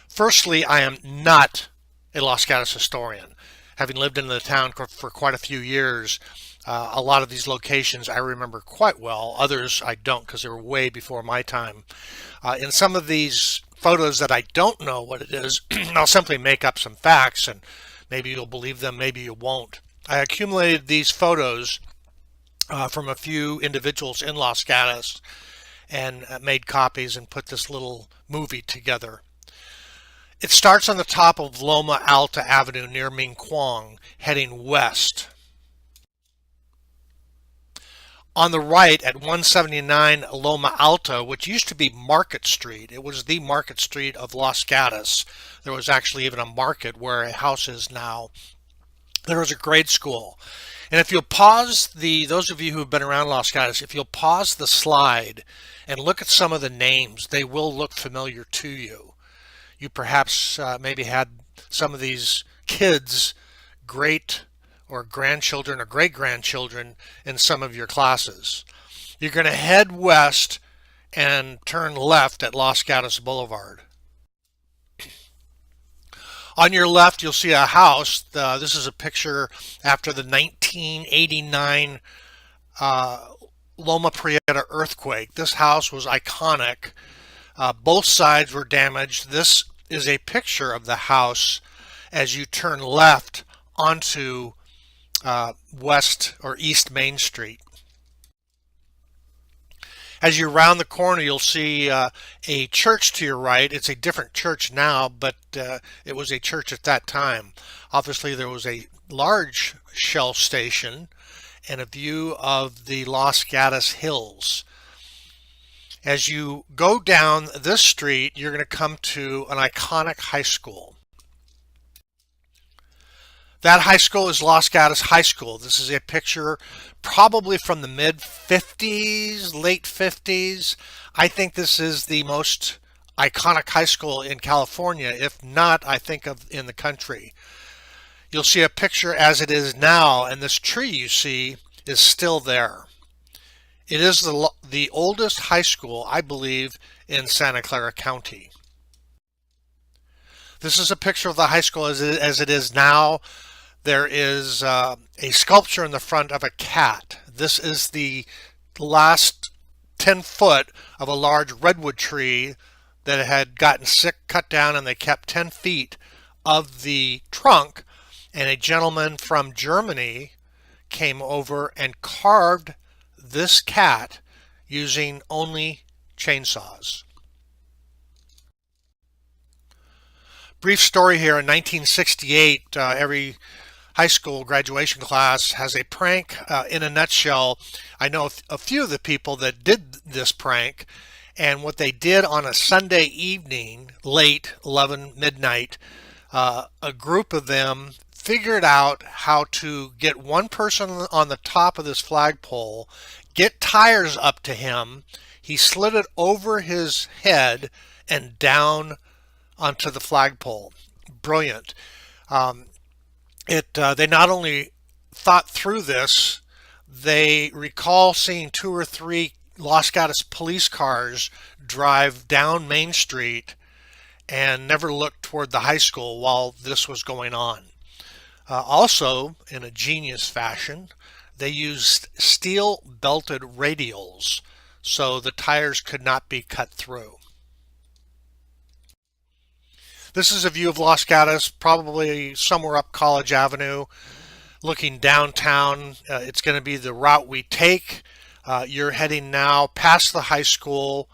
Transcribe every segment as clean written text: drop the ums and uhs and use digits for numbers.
Firstly, I am not a Los Gatos historian. Having lived in the town for quite a few years, a lot of these locations I remember quite well. Others I don't because they were way before my time. In some of these photos that I don't know what it is, I'll simply make up some facts and maybe you'll believe them, maybe you won't. I accumulated these photos from a few individuals in Los Gatos and made copies and put this little movie together. It starts on the top of Loma Alta Avenue near Ming Kwong, heading west. On the right at 179 Loma Alta, which used to be Market Street, it was the Market Street of Los Gatos. There was actually even a market where a house is now. There was a grade school. And if you'll pause those of you who have been around Los Gatos, if you'll pause the slide and look at some of the names, they will look familiar to you. You perhaps maybe had some of these kids, great or grandchildren or great-grandchildren in some of your classes. You're going to head west and turn left at Los Gatos Boulevard. On your left, you'll see a house. This is a picture after the 1989 Loma Prieta earthquake. This house was iconic. Both sides were damaged. This is a picture of the house as you turn left onto West or East Main Street. As you round the corner, you'll see a church to your right. It's a different church now, but it was a church at that time. Obviously, there was a large Shell station and a view of the Los Gatos Hills. As you go down this street, you're going to come to an iconic high school. That high school is Los Gatos High School. This is a picture probably from the mid-50s, late 50s. I think this is the most iconic high school in California, if not, I think, in the country. You'll see a picture as it is now, and this tree you see is still there. It is the oldest high school, I believe, in Santa Clara County. This is a picture of the high school as it is now. There is a sculpture in the front of a cat. This is the last 10 foot of a large redwood tree that had gotten sick, cut down, and they kept 10 feet of the trunk. And a gentleman from Germany came over and carved this cat using only chainsaws. Brief story here. In 1968, every high school graduation class has a prank. In a nutshell, I know a few of the people that did this prank, and what they did on a Sunday evening, late 11 midnight, a group of them figured out how to get one person on the top of this flagpole, get tires up to him. He slid it over his head and down onto the flagpole. Brilliant. They not only thought through this, they recall seeing 2 or 3 Los Gatos police cars drive down Main Street and never looked toward the high school while this was going on. Also, in a genius fashion, they used steel belted radials so the tires could not be cut through. This is a view of Los Gatos, probably somewhere up College Avenue, looking downtown. It's going to be the route we take. You're heading now past the high school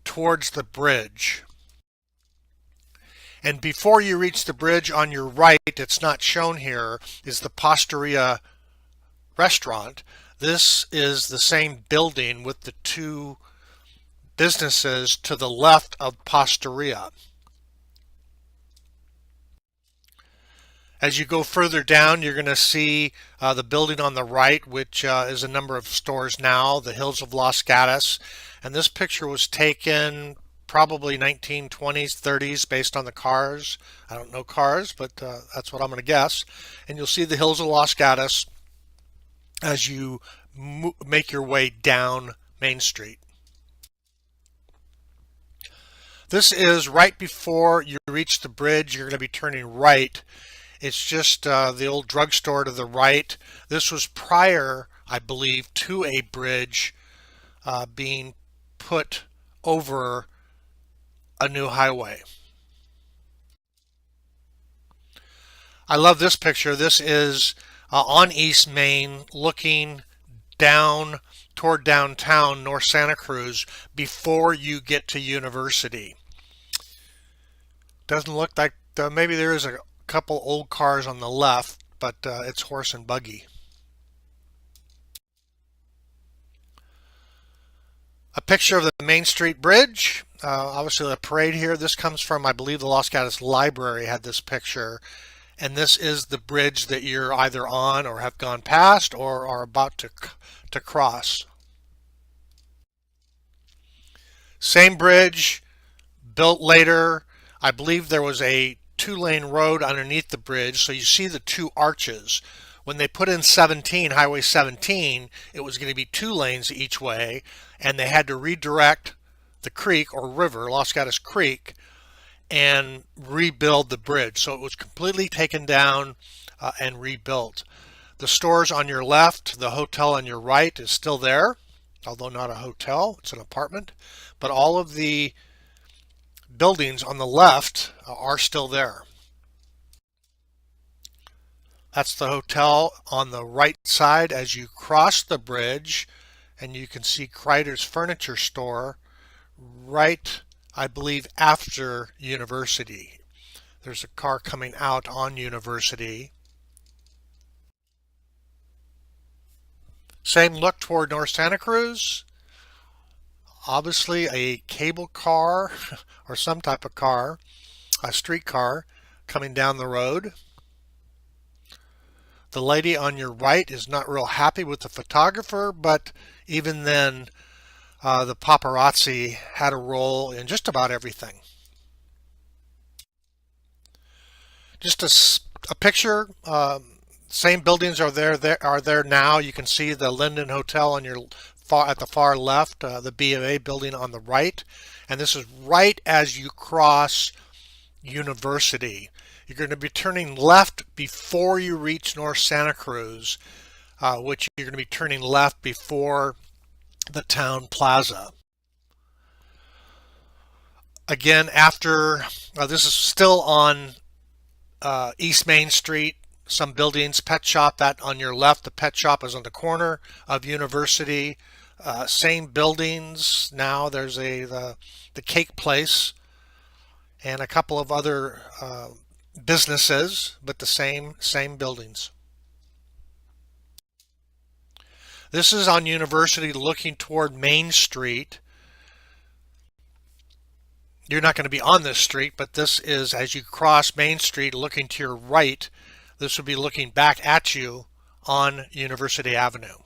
towards the bridge. And before you reach the bridge, on your right, it's not shown here, is the Pastaria restaurant. This is the same building with the 2 businesses to the left of Pastaria. As you go further down, you're going to see the building on the right, which is a number of stores now, the Hills of Los Gatos. And this picture was taken probably 1920s, 30s, based on the cars. I don't know cars, but that's what I'm going to guess. And you'll see the Hills of Los Gatos as you make your way down Main Street. This is right before you reach the bridge. You're going to be turning right. It's just the old drugstore to the right. This was prior, I believe, to a bridge being put over a new highway. I love this picture. This is on East Main looking down toward downtown North Santa Cruz before you get to University. Doesn't look like maybe there is a couple old cars on the left, but it's horse and buggy. A picture of the Main Street Bridge. Obviously the parade here. This comes from, I believe, the Los Gatos Library had this picture. And this is the bridge that you're either on or have gone past or are about to cross. Same bridge, built later. I believe there was a two-lane road underneath the bridge, so you see the two arches. When they put in 17, Highway 17, it was going to be 2 lanes each way, and they had to redirect the creek or river, Los Gatos Creek, and rebuild the bridge. So it was completely taken down and rebuilt. The stores on your left, the hotel on your right is still there, although not a hotel, it's an apartment. But all of the buildings on the left are still there. That's the hotel on the right side as you cross the bridge, and you can see Kreider's Furniture Store right, I believe, after University. There's a car coming out on University. Same look toward North Santa Cruz. Obviously a cable car or some type of car, a streetcar coming down the road. The lady on your right is not real happy with the photographer, but even then the paparazzi had a role in just about everything. Just a picture. Same buildings are there now. You can see the Linden Hotel on your at the far left, the B of A building on the right, and this is right as you cross University. You're going to be turning left before you reach North Santa Cruz, which you're going to be turning left before the town plaza. Again, after this is still on East Main Street. Some buildings, pet shop, that on your left, the pet shop is on the corner of University. Same buildings now. There's the cake place and a couple of other businesses, but the same buildings. This is on University looking toward Main Street. You're not going to be on this street, but this is as you cross Main Street looking to your right. This would be looking back at you on University Avenue.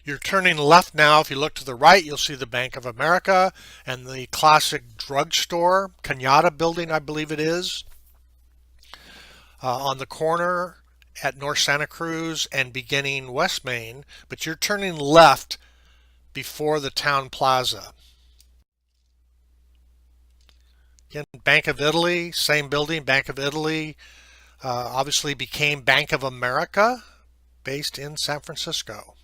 You're turning left now. If you look to the right, you'll see the Bank of America and the classic drugstore, Cañada building, I believe it is, on the corner at North Santa Cruz and beginning West Main. But you're turning left before the town plaza. Again, Bank of Italy, same building. Bank of Italy obviously became Bank of America, based in San Francisco.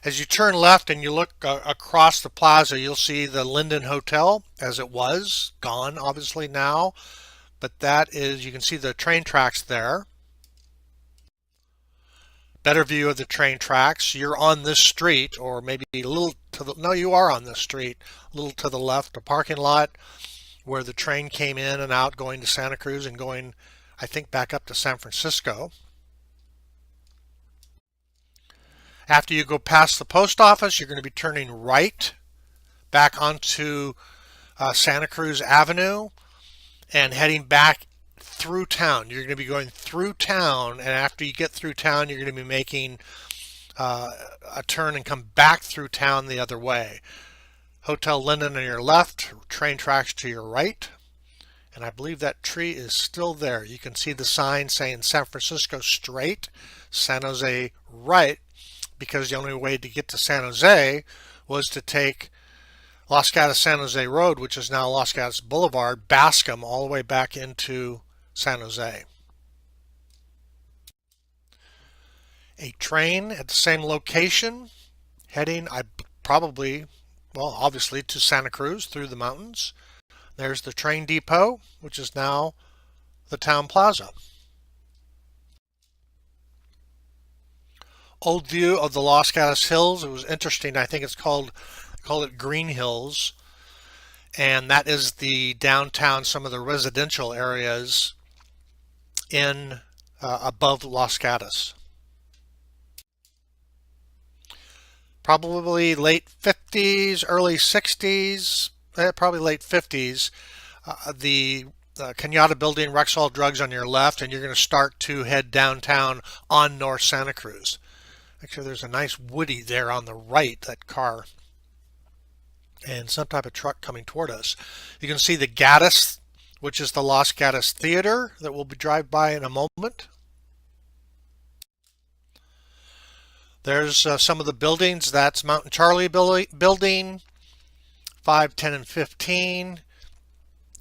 As you turn left and you look across the plaza, you'll see the Linden Hotel as it was, gone obviously now, but that is, you can see the train tracks there. Better view of the train tracks. You're on this street, or maybe a little to the, no, you are on this street, a little to the left, a parking lot where the train came in and out going to Santa Cruz and going, I think, back up to San Francisco. After you go past the post office, you're going to be turning right back onto Santa Cruz Avenue and heading back through town. You're going to be going through town, and after you get through town, you're going to be making a turn and come back through town the other way. Hotel Linden on your left, train tracks to your right, and I believe that tree is still there. You can see the sign saying San Francisco straight, San Jose right, because the only way to get to San Jose was to take Los Gatos San Jose Road, which is now Los Gatos Boulevard, Bascom, all the way back into San Jose. A train at the same location, heading obviously to Santa Cruz through the mountains. There's the train depot, which is now the town plaza. Old view of the Los Gatos Hills. It was interesting. I think it's called it Green Hills, and that is the downtown, some of the residential areas in above Los Gatos. Probably late 50s, early 60s, probably late 50s. The Cañada building, Rexall Drugs on your left, and you're going to start to head downtown on North Santa Cruz. Actually, there's a nice Woody there on the right, that car, and some type of truck coming toward us. You can see the Gatos, which is the Los Gatos Theater that we'll be drive by in a moment. There's some of the buildings. That's Mountain Charlie building, 5, 10, and 15.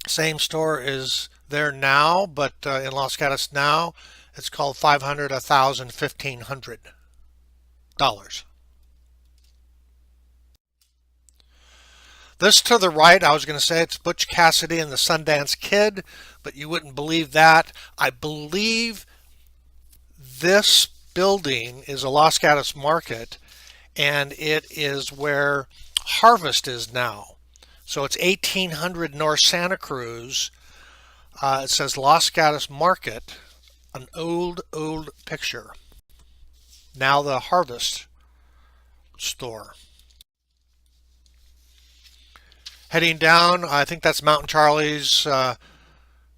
Same store is there now, but in Los Gatos now, it's called $500, $1,000, $1,500. This to the right, I was going to say it's Butch Cassidy and the Sundance Kid, but you wouldn't believe that. I believe this building is a Los Gatos Market, and it is where Harvest is now. So it's 1800 North Santa Cruz. It says Los Gatos Market, an old picture. Now the Harvest store. Heading down, I think that's Mountain Charlie's.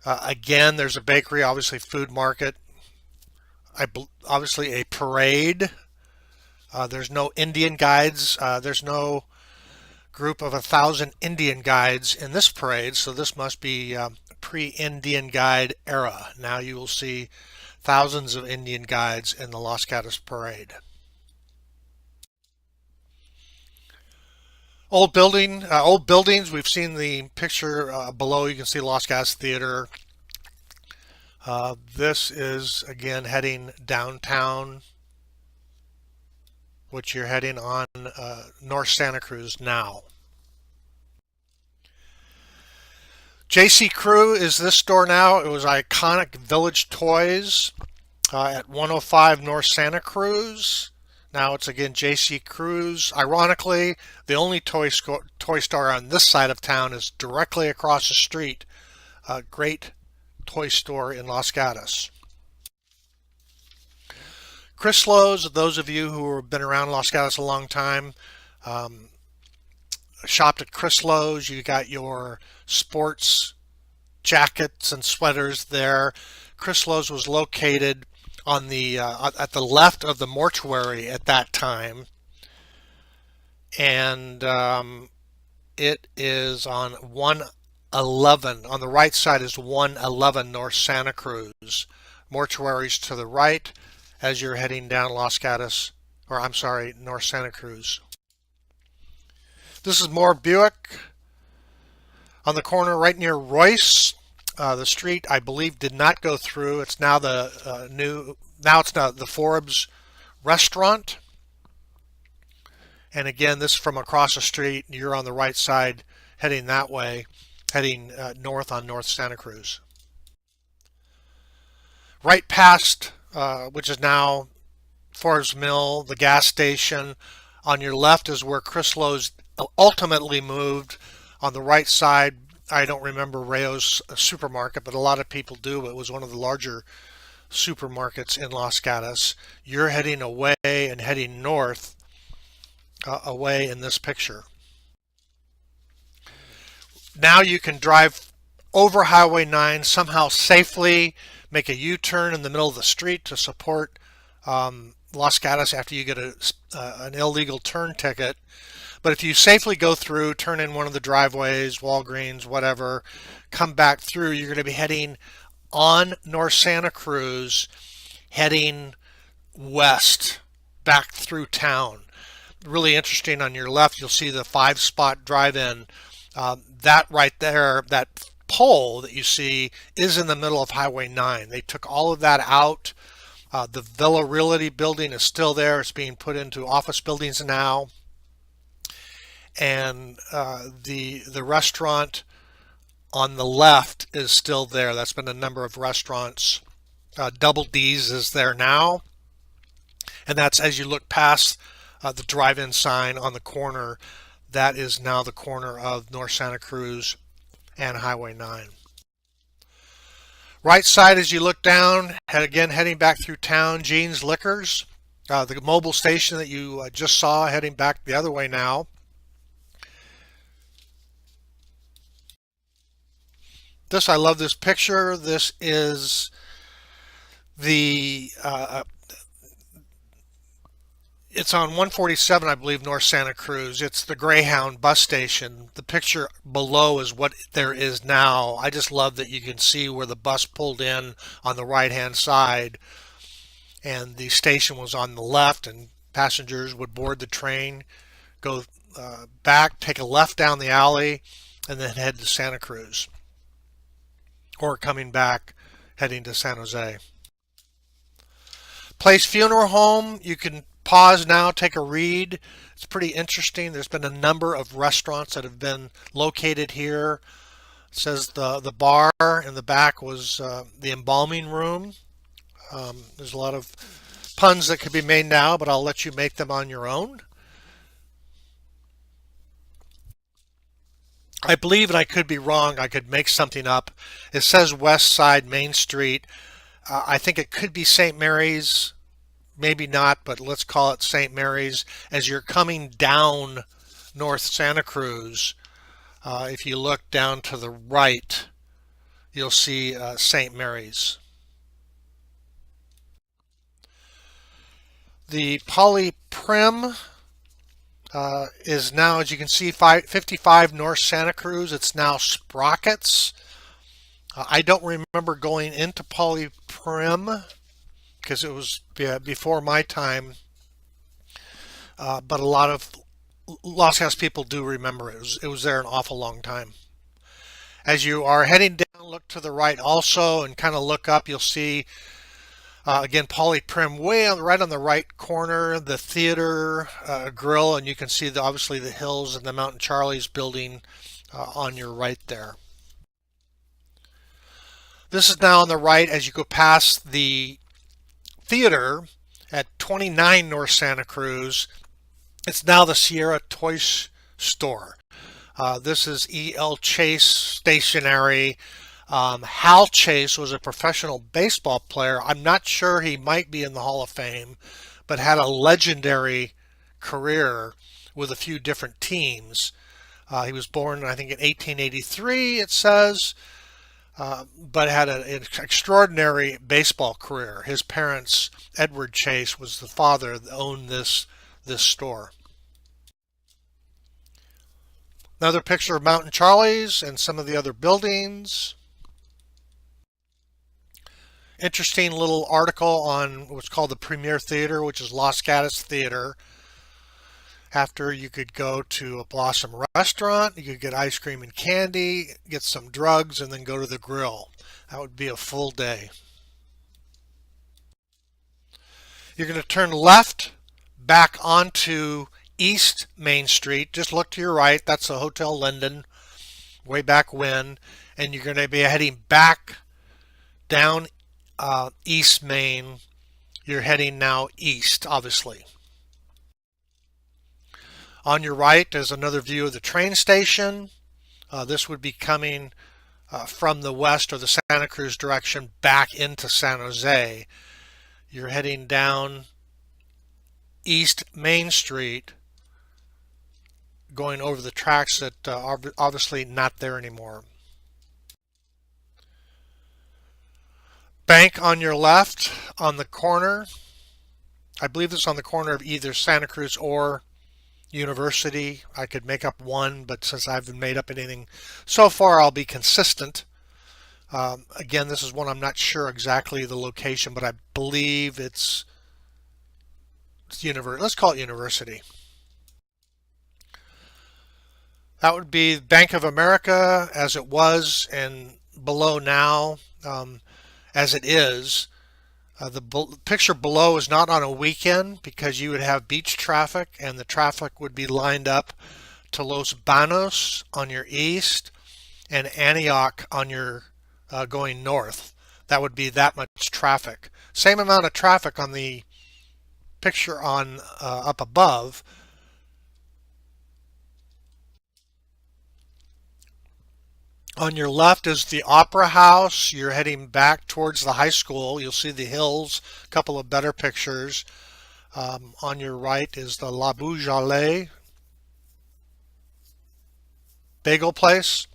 Again, there's a bakery, obviously food market. Obviously a parade. There's no Indian guides. There's no group of 1,000 Indian guides in this parade, so this must be pre-Indian guide era. Now you will see thousands of Indian guides in the Los Gatos parade. Old buildings. We've seen the picture below. You can see Los Gatos Theater. This is again heading downtown, which you're heading on North Santa Cruz now. JC Crew is this store now. It was iconic Village Toys at 105 North Santa Cruz. Now it's again JC Cruz. Ironically, the only toy store on this side of town is directly across the street. A great toy store in Los Gatos. Chrysler's, those of you who have been around Los Gatos a long time, shopped at Chrysler's. You got your sports jackets and sweaters there. Chrysler's was located on the at the left of the mortuary at that time, and it is on 111. On the right side is 111 North Santa Cruz. Mortuaries to the right as you're heading down Los Gatos, or I'm sorry, North Santa Cruz. This is more Buick on the corner right near Royce. The street, I believe, did not go through. It's now the the Forbes restaurant. And again, this is from across the street. You're on the right side, heading that way, heading north on North Santa Cruz. Right past, which is now Forbes Mill, the gas station. On your left is where Chrysler's ultimately moved. On the right side, I don't remember Rayo's supermarket, but a lot of people do. It was one of the larger supermarkets in Los Gatos. You're heading away and heading north away in this picture. Now you can drive over Highway 9 somehow safely, make a U-turn in the middle of the street to support Los Gatos after you get an illegal turn ticket. But if you safely go through, turn in one of the driveways, Walgreens, whatever, come back through, you're going to be heading on North Santa Cruz, heading west, back through town. really interesting, on your left, you'll see the 5-spot drive-in. That right there, that pole that you see, is in the middle of Highway 9. They took all of that out. The Villa Realty building is still there. It's being put into office buildings now. And the restaurant on the left is still there. That's been a number of restaurants. Double D's is there now. And that's as you look past the drive-in sign on the corner. That is now the corner of North Santa Cruz and Highway 9. Right side as you look down, again heading back through town, Gene's Liquors, the mobile station that you just saw, heading back the other way now. I love this picture. This is the it's on 147, I believe, North Santa Cruz. It's the Greyhound bus station. The picture below is what there is now. I just love that you can see where the bus pulled in on the right-hand side, and the station was on the left, and passengers would board the train, go back, take a left down the alley, and then head to Santa Cruz, or coming back, heading to San Jose. Place Funeral Home, you can pause now, take a read. It's pretty interesting. There's been a number of restaurants that have been located here. It says the bar in the back was the embalming room. There's a lot of puns that could be made now, but I'll let you make them on your own. I believe, and I could be wrong, I could make something up. It says West Side Main Street. I think it could be St. Mary's. Maybe not, but let's call it St. Mary's. As you're coming down North Santa Cruz, if you look down to the right, you'll see St. Mary's. The Poly Prim is now, as you can see, 55 North Santa Cruz. It's now Sprockets. I don't remember going into Poly Prim, because it was before my time, but a lot of Los Gatos people do remember it. It was there an awful long time. As you are heading down, look to the right also, and kind of look up. You'll see again Poly Prim way on right on the right corner, the theater grill, and you can see obviously the hills and the Mountain Charlie's building on your right there. This is now on the right as you go past the theater at 29 North Santa Cruz. It's now the Sierra Toy Store. This is E.L. Chase Stationery. Hal Chase was a professional baseball player. I'm not sure, he might be in the Hall of Fame, but had a legendary career with a few different teams. He was born, I think, in 1883, it says. But had an extraordinary baseball career. His parents, Edward Chase, was the father that owned this store. Another picture of Mountain Charlie's and some of the other buildings. Interesting little article on what's called the Premier Theater, which is Los Gatos Theater. After, you could go to a Blossom restaurant, you could get ice cream and candy, get some drugs, and then go to the grill. That would be a full day. You're going to turn left back onto East Main Street. Just look to your right. That's the Hotel Linden, way back when. And you're going to be heading back down East Main. You're heading now east, obviously. On your right is another view of the train station. This would be coming from the west or the Santa Cruz direction back into San Jose. You're heading down East Main Street, going over the tracks that are obviously not there anymore. Bank on your left on the corner. I believe it's on the corner of either Santa Cruz or University. I could make up one, but since I haven't made up anything so far, I'll be consistent. Again, this is one I'm not sure exactly the location, but I believe it's University. Let's call it University. That would be Bank of America as it was and below now as it is. The picture below is not on a weekend because you would have beach traffic and the traffic would be lined up to Los Banos on your east and Antioch on your going north. That would be that much traffic. Same amount of traffic on the picture on up above. On your left is the Opera House. You're heading back towards the high school. You'll see the hills, a couple of better pictures. On your right is the La Bougale bagel place.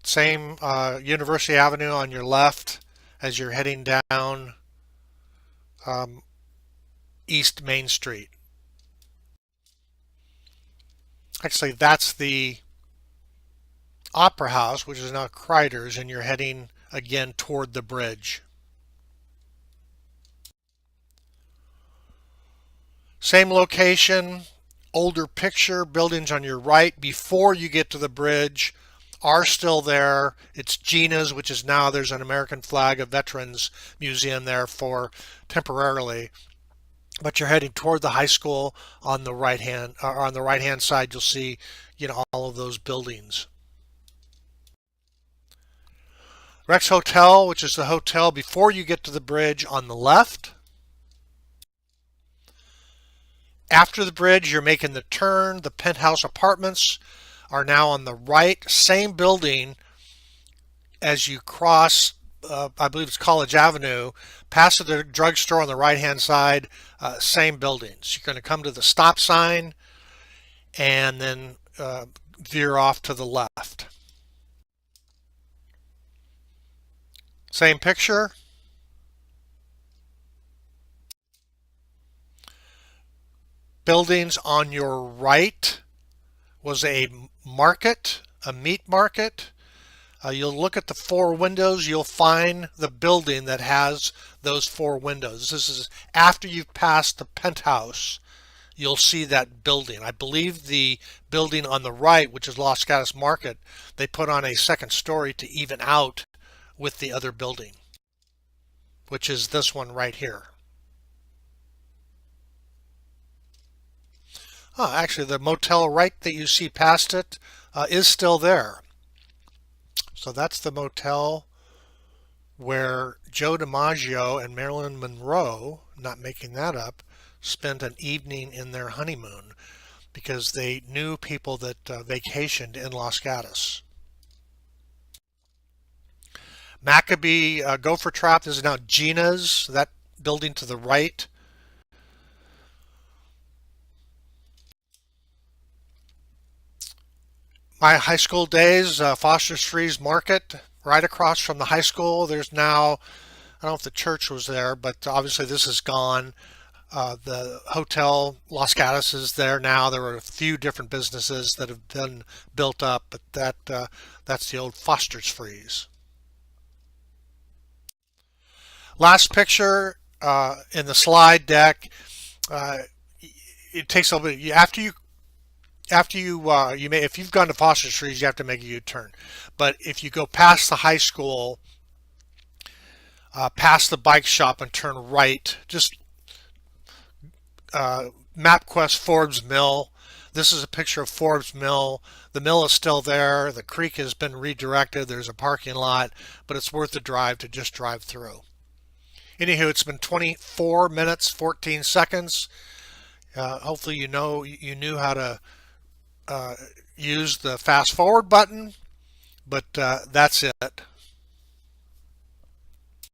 Same University Avenue on your left as you're heading down East Main Street. Actually, that's the Opera House, which is now Kreider's, and you're heading again toward the bridge. Same location, older picture, buildings on your right before you get to the bridge are still there. It's Gina's, which is now there's an American flag, a veterans museum there for temporarily. But you're heading toward the high school on the right hand, or on the right hand side, you'll see, all of those buildings. Rex Hotel, which is the hotel before you get to the bridge on the left. After the bridge, you're making the turn. The penthouse apartments are now on the right. Same building as you cross, I believe it's College Avenue, past the drugstore on the right-hand side, same buildings. You're going to come to the stop sign and then veer off to the left. Same picture. Buildings on your right was a market, a meat market. You'll look at the four windows, you'll find the building that has those four windows. This is after you've passed the penthouse. You'll see that building. I believe the building on the right, which is Los Gatos Market, they put on a second story to even out with the other building, which is this one right here. Oh, actually, the motel right that you see past it is still there. So that's the motel where Joe DiMaggio and Marilyn Monroe, not making that up, spent an evening in their honeymoon because they knew people that vacationed in Los Gatos. Maccabee Gopher Trap, this is now Gina's, that building to the right. My high school days, Foster's Freeze Market, right across from the high school. There's now, I don't know if the church was there, but obviously this is gone. The hotel Los Gatos is there now. There are a few different businesses that have been built up, but that's the old Foster's Freeze. Last picture in the slide deck. It takes a little bit after you may, if you've gone to Foster's Freeze, you have to make a U-turn. But if you go past the high school, past the bike shop and turn right, just MapQuest Forbes Mill. This is a picture of Forbes Mill. The mill is still there. The creek has been redirected. There's a parking lot, but it's worth the drive to just drive through. Anywho, it's been 24 minutes, 14 seconds. Hopefully you knew how to use the fast forward button, but that's it.